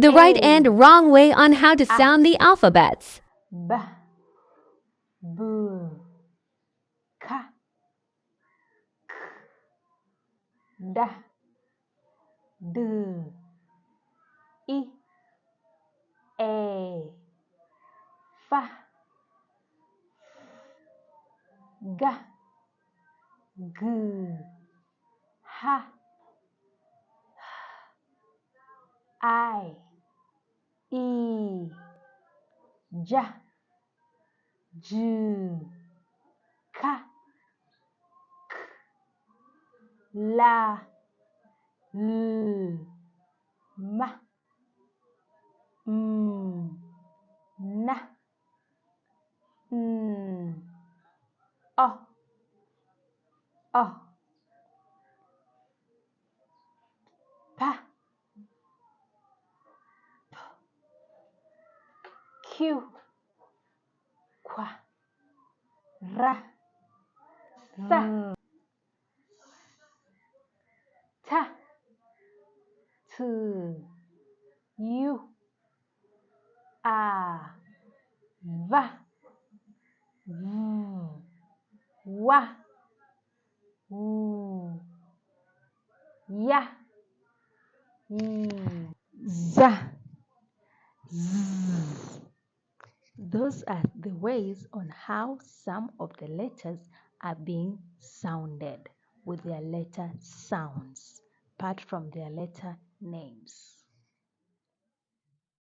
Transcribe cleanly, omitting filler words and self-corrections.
The right A, and wrong way on how to A, sound the alphabets. B, B, K, K, D, D, I, E, F, G, G, H, I, E, J, J, K, K, L, L, M, N, N, O, O, P, Q, Q, R, S, T, T, U, A, V, W, W, Y, Z, Z. Those are the ways on how some of the letters are being sounded with their letter sounds, apart from their letter names.